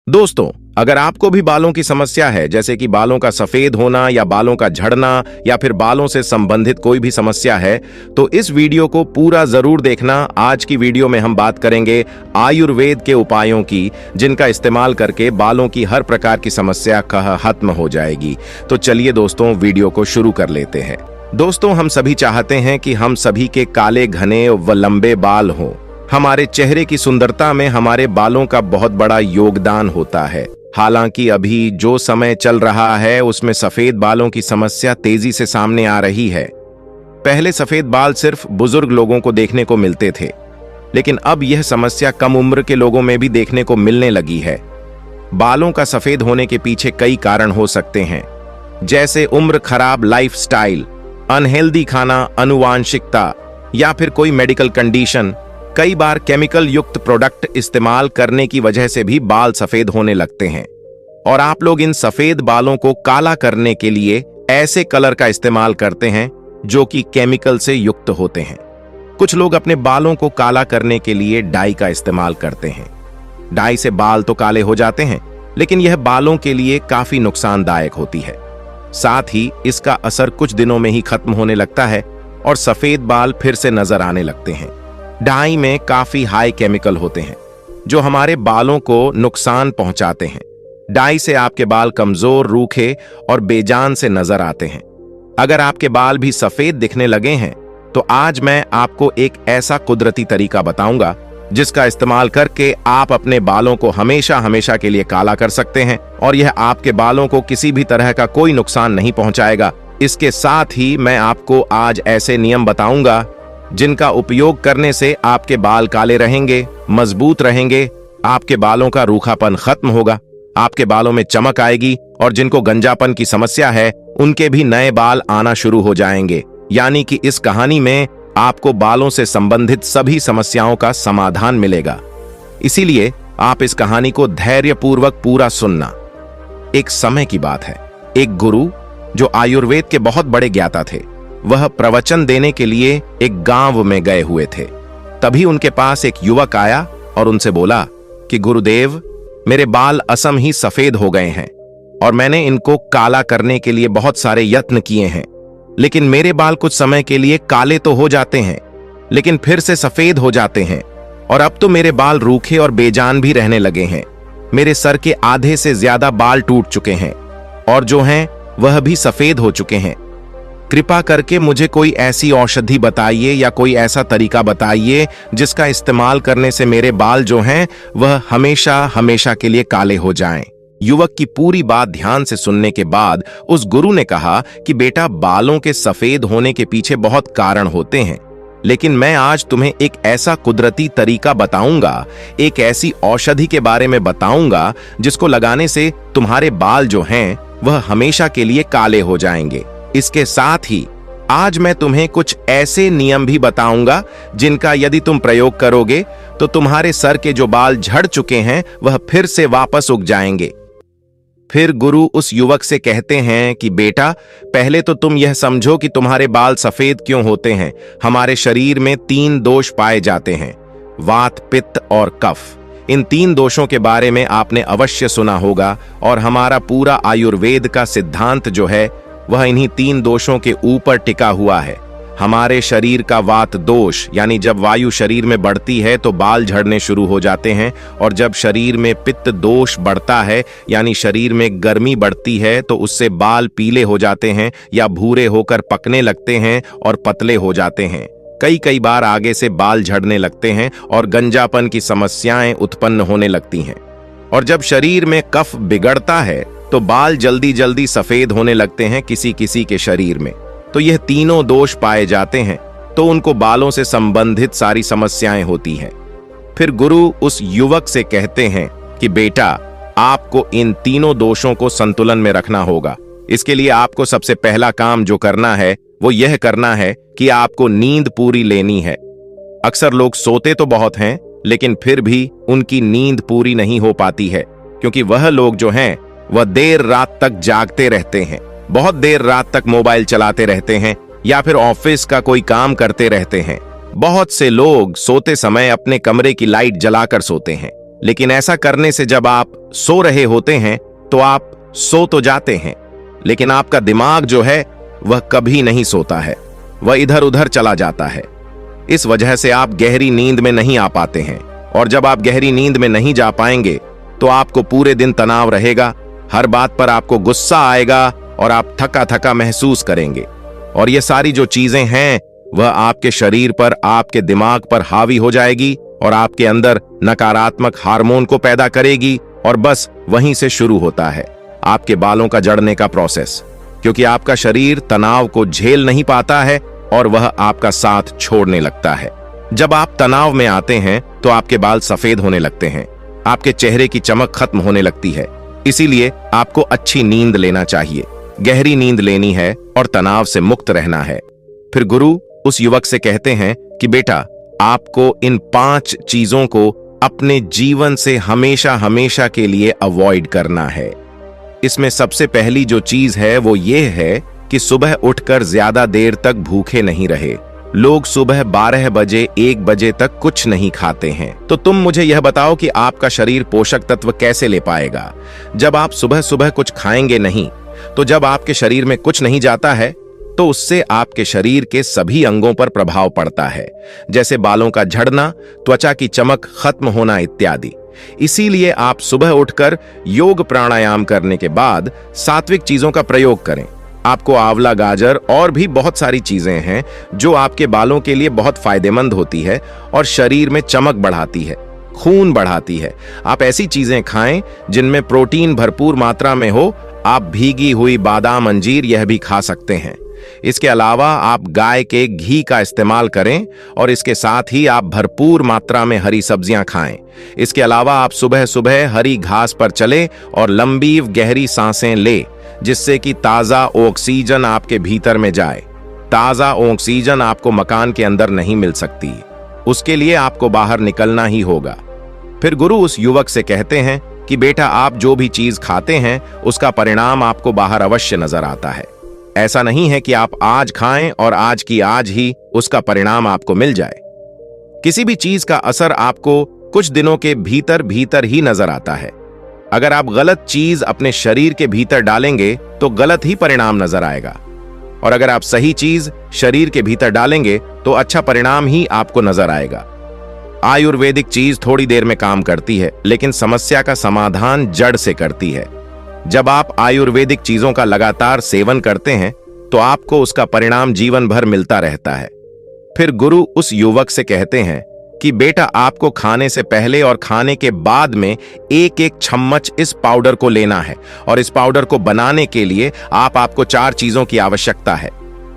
दोस्तों, अगर आपको भी बालों की समस्या है, जैसे कि बालों का सफेद होना या बालों का झड़ना या फिर बालों से संबंधित कोई भी समस्या है, तो इस वीडियो को पूरा जरूर देखना। आज की वीडियो में हम बात करेंगे आयुर्वेद के उपायों की, जिनका इस्तेमाल करके बालों की हर प्रकार की समस्या खत्म हो जाएगी। तो चलिए दोस्तों, वीडियो को शुरू कर लेते हैं। दोस्तों, हम सभी चाहते हैं कि हम सभी के काले, घने व लंबे बाल हों। हमारे चेहरे की सुंदरता में हमारे बालों का बहुत बड़ा योगदान होता है। हालांकि अभी जो समय चल रहा है उसमें सफेद बालों की समस्या तेजी से सामने आ रही है। पहले सफेद बाल सिर्फ बुजुर्ग लोगों को देखने को मिलते थे, लेकिन अब यह समस्या कम उम्र के लोगों में भी देखने को मिलने लगी है। बालों का सफेद होने के पीछे कई कारण हो सकते हैं, जैसे उम्र, खराब लाइफस्टाइल, अनहेल्दी खाना, आनुवांशिकता या फिर कोई मेडिकल कंडीशन। कई बार केमिकल युक्त प्रोडक्ट इस्तेमाल करने की वजह से भी बाल सफेद होने लगते हैं, और आप लोग इन सफेद बालों को काला करने के लिए ऐसे कलर का इस्तेमाल करते हैं जो कि केमिकल से युक्त होते हैं। कुछ लोग अपने बालों को काला करने के लिए डाई का इस्तेमाल करते हैं। डाई से बाल तो काले हो जाते हैं, लेकिन यह बालों के लिए काफी नुकसानदायक होती है। साथ ही इसका असर कुछ दिनों में ही खत्म होने लगता है और सफेद बाल फिर से नजर आने लगते हैं। डाई में काफी हाई केमिकल होते हैं जो हमारे बालों को नुकसान पहुंचाते हैं। डाई से आपके बाल कमजोर, रूखे और बेजान से नजर आते हैं। अगर आपके बाल भी सफेद दिखने लगे हैं, तो आज मैं आपको एक ऐसा कुदरती तरीका बताऊंगा जिसका इस्तेमाल करके आप अपने बालों को हमेशा हमेशा के लिए काला कर सकते हैं, और यह आपके बालों को किसी भी तरह का कोई नुकसान नहीं पहुंचाएगा। इसके साथ ही मैं आपको आज ऐसे नियम बताऊंगा जिनका उपयोग करने से आपके बाल काले रहेंगे, मजबूत रहेंगे, आपके बालों का रूखापन खत्म होगा, आपके बालों में चमक आएगी, और जिनको गंजापन की समस्या है उनके भी नए बाल आना शुरू हो जाएंगे। यानी कि इस कहानी में आपको बालों से संबंधित सभी समस्याओं का समाधान मिलेगा। इसीलिए आप इस कहानी को धैर्यपूर्वक पूरा सुनना। एक समय की बात है, एक गुरु जो आयुर्वेद के बहुत बड़े ज्ञाता थे, वह प्रवचन देने के लिए एक गांव में गए हुए थे। तभी उनके पास एक युवक आया और उनसे बोला कि गुरुदेव, मेरे बाल असम ही सफेद हो गए हैं और मैंने इनको काला करने के लिए बहुत सारे यत्न किए हैं, लेकिन मेरे बाल कुछ समय के लिए काले तो हो जाते हैं, लेकिन फिर से सफेद हो जाते हैं, और अब तो मेरे बाल रूखे और बेजान भी रहने लगे हैं। मेरे सर के आधे से ज्यादा बाल टूट चुके हैं और जो हैं वह भी सफेद हो चुके हैं। कृपा करके मुझे कोई ऐसी औषधि बताइए या कोई ऐसा तरीका बताइए जिसका इस्तेमाल करने से मेरे बाल जो हैं वह हमेशा हमेशा के लिए काले हो जाएं। युवक की पूरी बात ध्यान से सुनने के बाद उस गुरु ने कहा कि बेटा, बालों के सफेद होने के पीछे बहुत कारण होते हैं, लेकिन मैं आज तुम्हें एक ऐसा कुदरती तरीका बताऊंगा, एक ऐसी औषधि के बारे में बताऊंगा जिसको लगाने से तुम्हारे बाल जो हैं वह हमेशा के लिए काले हो जाएंगे। इसके साथ ही आज मैं तुम्हें कुछ ऐसे नियम भी बताऊंगा जिनका यदि तुम प्रयोग करोगे तो तुम्हारे सर के जो बाल झड़ चुके हैं वह फिर से वापस उग जाएंगे। फिर गुरु उस युवक से कहते हैं कि बेटा, पहले तो तुम यह समझो कि तुम्हारे बाल सफेद क्यों होते हैं। हमारे शरीर में 3 दोष पाए जाते हैं, वात, पित्त और कफ। इन 3 दोषों के बारे में आपने अवश्य सुना होगा, और हमारा पूरा आयुर्वेद का सिद्धांत जो है वह इन्हीं 3 दोषों के ऊपर टिका हुआ है। हमारे शरीर का वात दोष, यानी जब वायु शरीर में बढ़ती है तो बाल झड़ने शुरू हो जाते हैं, और जब शरीर में पित्त दोष बढ़ता है, यानी शरीर में गर्मी बढ़ती है, तो उससे बाल पीले हो जाते हैं या भूरे होकर पकने लगते हैं और पतले हो जाते हैं। कई बार आगे से बाल झड़ने लगते हैं और गंजापन की समस्याएं उत्पन्न होने लगती हैं। और जब शरीर में कफ बिगड़ता है तो बाल जल्दी जल्दी सफेद होने लगते हैं किसी किसी के शरीर में। तो यह तीनों दोष पाए जाते हैं, तो उनको बालों से संबंधित सारी समस्याएं होती हैं। फिर गुरु उस युवक से कहते हैं कि बेटा, आपको इन तीनों दोषों को संतुलन में रखना होगा। इसके लिए आपको सबसे पहला काम जो करना है वो यह करना है कि आपको नींद पूरी लेनी है। अक्सर लोग सोते तो बहुत हैं, लेकिन फिर भी उनकी नींद पूरी नहीं हो पाती है, क्योंकि वह लोग जो हैं वह देर रात तक जागते रहते हैं, बहुत देर रात तक मोबाइल चलाते रहते हैं या फिर ऑफिस का कोई काम करते रहते हैं। बहुत से लोग सोते समय अपने कमरे की लाइट जलाकर सोते हैं, लेकिन ऐसा करने से जब आप सो रहे होते हैं तो आप सो तो जाते हैं, लेकिन आपका दिमाग जो है वह कभी नहीं सोता है, वह इधर उधर चला जाता है। इस वजह से आप गहरी नींद में नहीं आ पाते हैं, और जब आप गहरी नींद में नहीं जा पाएंगे तो आपको पूरे दिन तनाव रहेगा, हर बात पर आपको गुस्सा आएगा और आप थका थका महसूस करेंगे। और ये सारी जो चीजें हैं वह आपके शरीर पर, आपके दिमाग पर हावी हो जाएगी और आपके अंदर नकारात्मक हार्मोन को पैदा करेगी, और बस वहीं से शुरू होता है आपके बालों का झड़ने का प्रोसेस, क्योंकि आपका शरीर तनाव को झेल नहीं पाता है और वह आपका साथ छोड़ने लगता है। जब आप तनाव में आते हैं तो आपके बाल सफेद होने लगते हैं, आपके चेहरे की चमक खत्म होने लगती है। इसीलिए आपको अच्छी नींद लेना चाहिए, गहरी नींद लेनी है और तनाव से मुक्त रहना है। फिर गुरु उस युवक से कहते हैं कि बेटा, आपको इन 5 चीजों को अपने जीवन से हमेशा हमेशा के लिए अवॉइड करना है। इसमें सबसे पहली जो चीज है वो ये है कि सुबह उठकर ज्यादा देर तक भूखे नहीं रहे। लोग सुबह 12 बजे 1 बजे तक कुछ नहीं खाते हैं। तो तुम मुझे यह बताओ कि आपका शरीर पोषक तत्व कैसे ले पाएगा जब आप सुबह सुबह कुछ खाएंगे नहीं। तो जब आपके शरीर में कुछ नहीं जाता है तो उससे आपके शरीर के सभी अंगों पर प्रभाव पड़ता है, जैसे बालों का झड़ना, त्वचा की चमक खत्म होना इत्यादि। इसीलिए आप सुबह उठकर योग प्राणायाम करने के बाद सात्विक चीजों का प्रयोग करें। आपको आंवला, गाजर और भी बहुत सारी चीजें हैं जो आपके बालों के लिए बहुत फायदेमंद होती है और शरीर में चमक बढ़ाती है, खून बढ़ाती है। आप ऐसी चीजें खाएं जिनमें प्रोटीन भरपूर मात्रा में हो। आप भीगी हुई बादाम, अंजीर यह भी खा सकते हैं। इसके अलावा आप गाय के घी का इस्तेमाल करें और इसके साथ ही आप भरपूर मात्रा में हरी सब्जियां खाएं। इसके अलावा आप सुबह सुबह हरी घास पर चलें और लंबी गहरी सांसें लें, जिससे कि ताजा ऑक्सीजन आपके भीतर में जाए। ताजा ऑक्सीजन आपको मकान के अंदर नहीं मिल सकती, उसके लिए आपको बाहर निकलना ही होगा। फिर गुरु उस युवक से कहते हैं कि बेटा, आप जो भी चीज खाते हैं उसका परिणाम आपको बाहर अवश्य नजर आता है। ऐसा नहीं है कि आप आज खाएं और आज की आज ही उसका परिणाम आपको मिल जाए। किसी भी चीज का असर आपको कुछ दिनों के भीतर भीतर ही नजर आता है। अगर आप गलत चीज अपने शरीर के भीतर डालेंगे तो गलत ही परिणाम नजर आएगा, और अगर आप सही चीज शरीर के भीतर डालेंगे तो अच्छा परिणाम ही आपको नजर आएगा। आयुर्वेदिक चीज थोड़ी देर में काम करती है, लेकिन समस्या का समाधान जड़ से करती है। जब आप आयुर्वेदिक चीजों का लगातार सेवन करते हैं तो आपको उसका परिणाम जीवन भर मिलता रहता है। फिर गुरु उस युवक से कहते हैं कि बेटा, आपको खाने से पहले और खाने के बाद में 1-1 चम्मच इस पाउडर को लेना है, और इस पाउडर को बनाने के लिए आपको 4 चीजों की आवश्यकता है।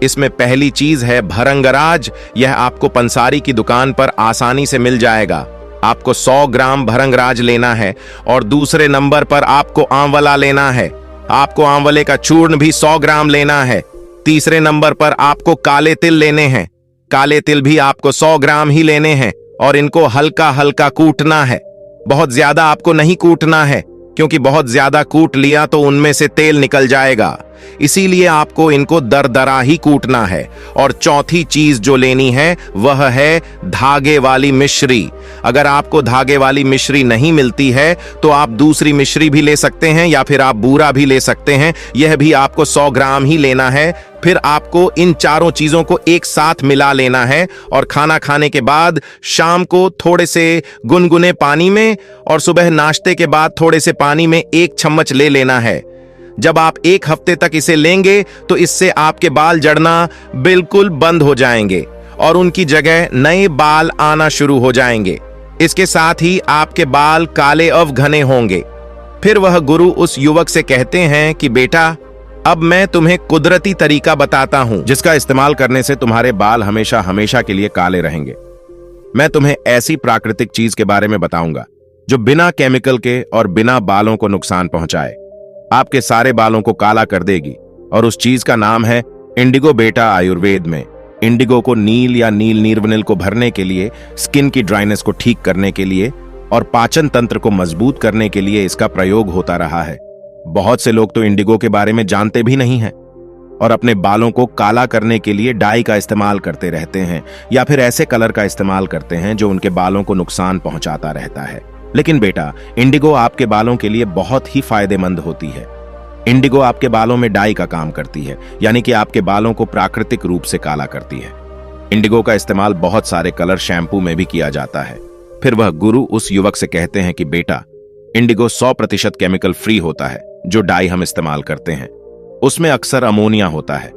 इसमें पहली चीज है भरंगराज। यह आपको पंसारी की दुकान पर आसानी से मिल जाएगा। आपको 100 ग्राम भरंगराज लेना है, और दूसरे नंबर पर आपको आंवला लेना है। आपको आंवले का चूर्ण भी 100 ग्राम लेना है। तीसरे नंबर पर आपको काले तिल लेने हैं। काले तिल भी आपको 100 ग्राम ही लेने हैं, और इनको हल्का हल्का कूटना है। बहुत ज्यादा आपको नहीं कूटना है, क्योंकि बहुत ज्यादा कूट लिया तो उनमें से तेल निकल जाएगा। इसीलिए आपको इनको दरदरा ही कूटना है। और चौथी चीज जो लेनी है वह है धागे वाली मिश्री। अगर आपको धागे वाली मिश्री नहीं मिलती है तो आप दूसरी मिश्री भी ले सकते हैं, या फिर आप बूरा भी ले सकते हैं। यह भी आपको 100 ग्राम ही लेना है। फिर आपको इन चारों चीजों को एक साथ मिला लेना है, और खाना खाने के बाद शाम को थोड़े से गुनगुने पानी में और सुबह नाश्ते के बाद थोड़े से पानी में 1 चम्मच ले लेना है। जब आप 1 हफ्ते तक इसे लेंगे तो इससे आपके बाल झड़ना बिल्कुल बंद हो जाएंगे और उनकी जगह नए बाल आना शुरू हो जाएंगे। इसके साथ ही आपके बाल काले और घने होंगे। फिर वह गुरु उस युवक से कहते हैं कि बेटा, अब मैं तुम्हें कुदरती तरीका बताता हूं जिसका इस्तेमाल करने से तुम्हारे बाल हमेशा हमेशा के लिए काले रहेंगे। मैं तुम्हें ऐसी प्राकृतिक चीज के बारे में बताऊंगा जो बिना केमिकल के और बिना बालों को नुकसान पहुंचाए आपके सारे बालों को काला कर देगी, और उस चीज का नाम है इंडिगो। बेटा, आयुर्वेद में इंडिगो को नील या नील नीरवनिल को भरने के लिए, स्किन की ड्राइनेस को ठीक करने के लिए और पाचन तंत्र को मजबूत करने के लिए इसका प्रयोग होता रहा है। बहुत से लोग तो इंडिगो के बारे में जानते भी नहीं हैं और अपने बालों को काला करने के लिए डाई का इस्तेमाल करते रहते हैं, या फिर ऐसे कलर का इस्तेमाल करते हैं जो उनके बालों को नुकसान पहुंचाता रहता है। लेकिन बेटा, इंडिगो आपके बालों के लिए बहुत ही फायदेमंद होती है। इंडिगो आपके बालों में डाई का काम करती है, यानी कि आपके बालों को प्राकृतिक रूप से काला करती है। इंडिगो का इस्तेमाल बहुत सारे कलर शैम्पू में भी किया जाता है। फिर वह गुरु उस युवक से कहते हैं कि बेटा, इंडिगो 100% केमिकल फ्री होता है। जो डाई हम इस्तेमाल करते हैं उसमें अक्सर अमोनिया होता है,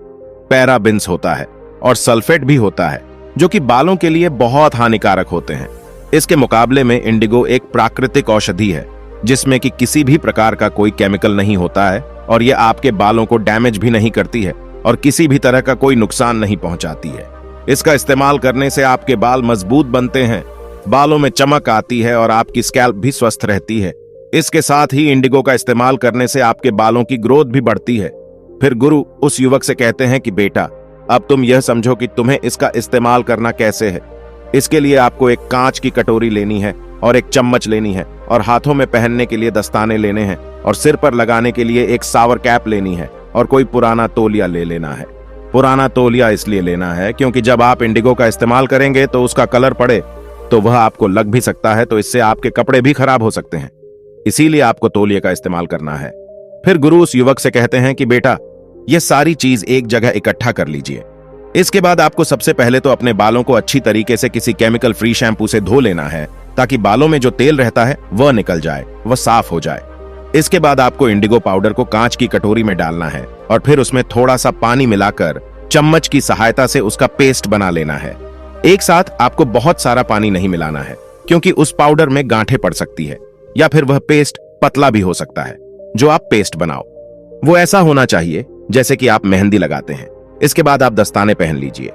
पैराबिन्स होता है और सल्फेट भी होता है, जो कि बालों के लिए बहुत हानिकारक होते हैं। इसके मुकाबले में इंडिगो एक प्राकृतिक औषधि है जिसमें कि किसी भी प्रकार का कोई केमिकल नहीं होता है और यह आपके बालों को डैमेज भी नहीं करती है और किसी भी तरह का कोई नुकसान नहीं पहुंचाती है। इसका इस्तेमाल करने से आपके बाल मजबूत बनते हैं, बालों में चमक आती है और आपकी स्कैल्प भी स्वस्थ रहती है। इसके साथ ही इंडिगो का इस्तेमाल करने से आपके बालों की ग्रोथ भी बढ़ती है। फिर गुरु उस युवक से कहते हैं कि बेटा, अब तुम यह समझो कि तुम्हें इसका इस्तेमाल करना कैसे है। इसके लिए आपको एक कांच की कटोरी लेनी है और एक चम्मच लेनी है और हाथों में पहनने के लिए दस्ताने लेने हैं और सिर पर लगाने के लिए एक शावर कैप लेनी है और कोई पुराना तौलिया ले लेना है। पुराना तौलिया इसलिए लेना है क्योंकि जब आप इंडिगो का इस्तेमाल करेंगे तो उसका कलर पड़े तो वह आपको लग भी सकता है, तो इससे आपके कपड़े भी खराब हो सकते हैं। इसीलिए आपको तौलिए का इस्तेमाल करना है। फिर गुरु उस युवक से कहते हैं कि बेटा, यह सारी चीज एक जगह इकट्ठा कर लीजिए। इसके बाद आपको सबसे पहले तो अपने बालों को अच्छी तरीके से किसी केमिकल फ्री शैम्पू से धो लेना है ताकि बालों में जो तेल रहता है वह निकल जाए, वह साफ हो जाए। इसके बाद आपको इंडिगो पाउडर को कांच की कटोरी में डालना है और फिर उसमें थोड़ा सा पानी मिलाकर चम्मच की सहायता से उसका पेस्ट बना लेना है। एक साथ आपको बहुत सारा पानी नहीं मिलाना है क्योंकि उस पाउडर में गांठें पड़ सकती है या फिर वह पेस्ट पतला भी हो सकता है। जो आप पेस्ट बनाओ वो ऐसा होना चाहिए जैसे कि आप मेहंदी लगाते हैं। इसके बाद आप दस्ताने पहन लीजिए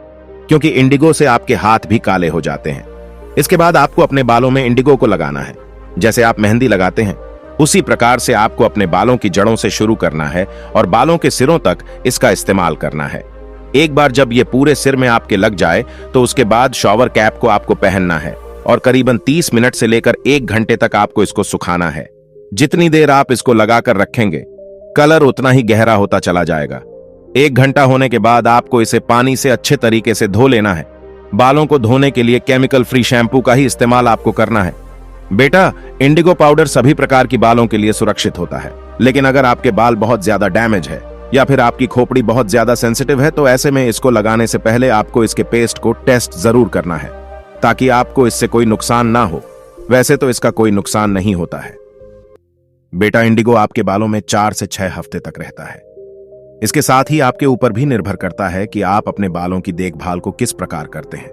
क्योंकि इंडिगो से आपके हाथ भी काले हो जाते हैं। इसके बाद आपको अपने बालों में इंडिगो को लगाना है। जैसे आप मेहंदी लगाते हैं उसी प्रकार से आपको अपने बालों की जड़ों से शुरू करना है और बालों के सिरों तक इसका इस्तेमाल करना है। एक बार जब ये पूरे सिर में आपके लग जाए तो उसके बाद शॉवर कैप को आपको पहनना है और करीबन 30 मिनट से लेकर 1 घंटे तक आपको इसको सुखाना है। जितनी देर आप इसको लगाकर रखेंगे कलर उतना ही गहरा होता चला जाएगा। 1 घंटा होने के बाद आपको इसे पानी से अच्छे तरीके से धो लेना है। बालों को धोने के लिए केमिकल फ्री शैम्पू का ही इस्तेमाल आपको करना है। बेटा, इंडिगो पाउडर सभी प्रकार की बालों के लिए सुरक्षित होता है, लेकिन अगर आपके बाल बहुत ज्यादा डैमेज है या फिर आपकी खोपड़ी बहुत ज्यादा सेंसिटिव है तो ऐसे में इसको लगाने से पहले आपको इसके पेस्ट को टेस्ट जरूर करना है ताकि आपको इससे कोई नुकसान ना हो। वैसे तो इसका कोई नुकसान नहीं होता है। बेटा, इंडिगो आपके बालों में 4 से 6 हफ्ते तक रहता है। इसके साथ ही आपके ऊपर भी निर्भर करता है कि आप अपने बालों की देखभाल को किस प्रकार करते हैं।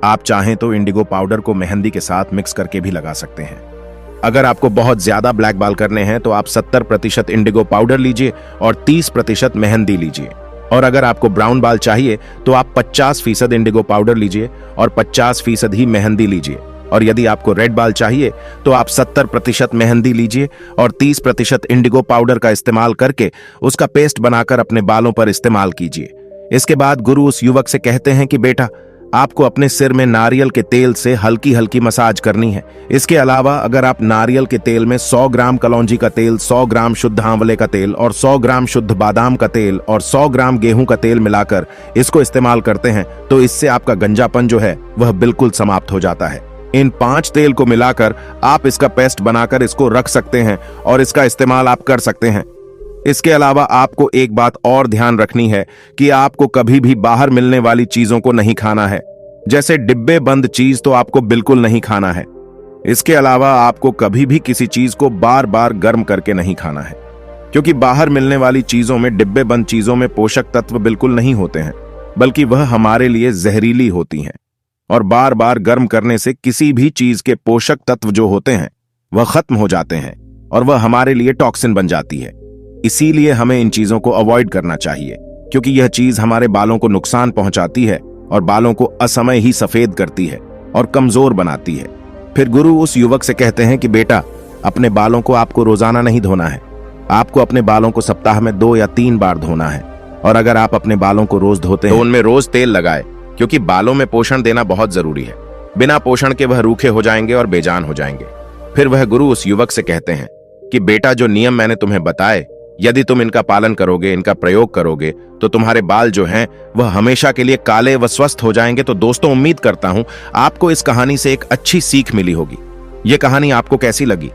आप चाहें तो इंडिगो पाउडर को मेहंदी के साथ मिक्स करके भी लगा सकते हैं। अगर आपको बहुत ज्यादा ब्लैक बाल करने हैं तो आप 70% इंडिगो पाउडर लीजिए और 30% मेहंदी लीजिए। और अगर आपको ब्राउन बाल चाहिए तो आप 50% इंडिगो पाउडर लीजिए और 50% ही मेहंदी लीजिए। और यदि आपको रेड बाल चाहिए तो आप 70% मेहंदी लीजिए और 30% इंडिगो पाउडर का इस्तेमाल करके उसका पेस्ट बनाकर अपने बालों पर इस्तेमाल कीजिए। इसके बाद गुरु उस युवक से कहते हैं कि बेटा, आपको अपने सिर में नारियल के तेल से हल्की हल्की मसाज करनी है। इसके अलावा अगर आप नारियल के तेल में 100 ग्राम कलौंजी का तेल, 100 ग्राम शुद्ध आंवले का तेल और 100 ग्राम शुद्ध बादाम का तेल और 100 ग्राम गेहूं का तेल मिलाकर इसको इस्तेमाल करते हैं तो इससे आपका गंजापन जो है वह बिल्कुल समाप्त हो जाता है। इन 5 तेल को मिलाकर आप इसका पेस्ट बनाकर इसको रख सकते हैं और इसका इस्तेमाल आप कर सकते हैं। इसके अलावा आपको एक बात और ध्यान रखनी है कि आपको कभी भी बाहर मिलने वाली चीजों को नहीं खाना है। जैसे डिब्बे बंद चीज तो आपको बिल्कुल नहीं खाना है। इसके अलावा आपको कभी भी किसी चीज को बार बार गर्म करके नहीं खाना है क्योंकि बाहर मिलने वाली चीजों में, डिब्बे बंद चीजों में पोषक तत्व बिल्कुल नहीं होते हैं, बल्कि वह हमारे लिए जहरीली होती हैं। और बार बार गर्म करने से किसी भी चीज के पोषक तत्व जो होते हैं वह खत्म हो जाते हैं और वह हमारे लिए टॉक्सिन बन जाती है। इसीलिए हमें इन चीजों को अवॉइड करना चाहिए क्योंकि यह चीज हमारे बालों को नुकसान पहुंचाती है और बालों को असमय ही सफेद करती है और कमजोर बनाती है। फिर गुरु उस युवक से कहते हैं कि बेटा, अपने बालों को आपको रोजाना नहीं धोना है। आपको अपने बालों को सप्ताह में 2 या 3 बार धोना है। और अगर आप अपने बालों को रोज धोते हैं तो उनमें रोज तेल लगाए क्योंकि बालों में पोषण देना बहुत जरूरी है। बिना पोषण के वह रूखे हो जाएंगे और बेजान हो जाएंगे। फिर वह गुरु उस युवक से कहते हैं कि बेटा, जो नियम मैंने तुम्हें बताए, यदि तुम इनका पालन करोगे, इनका प्रयोग करोगे तो तुम्हारे बाल जो हैं वह हमेशा के लिए काले व स्वस्थ हो जाएंगे। तो दोस्तों, उम्मीद करता हूं आपको इस कहानी से एक अच्छी सीख मिली होगी। ये कहानी आपको कैसी लगी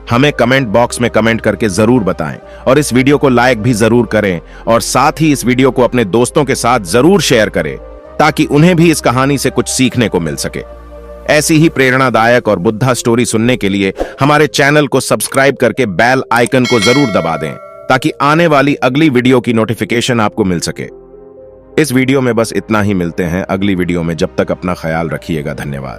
हमें कमेंट बॉक्स में कमेंट करके जरूर बताएं और इस वीडियो को लाइक भी जरूर करें और साथ ही इस वीडियो को अपने दोस्तों के साथ जरूर शेयर करें ताकि उन्हें भी इस कहानी से कुछ सीखने को मिल सके। ऐसी ही प्रेरणादायक और बुद्धा स्टोरी सुनने के लिए हमारे चैनल को सब्सक्राइब करके बेल आइकन को जरूर दबा दें ताकि आने वाली अगली वीडियो की नोटिफिकेशन आपको मिल सके। इस वीडियो में बस इतना ही, मिलते हैं अगली वीडियो में। जब तक अपना ख्याल रखिएगा। धन्यवाद।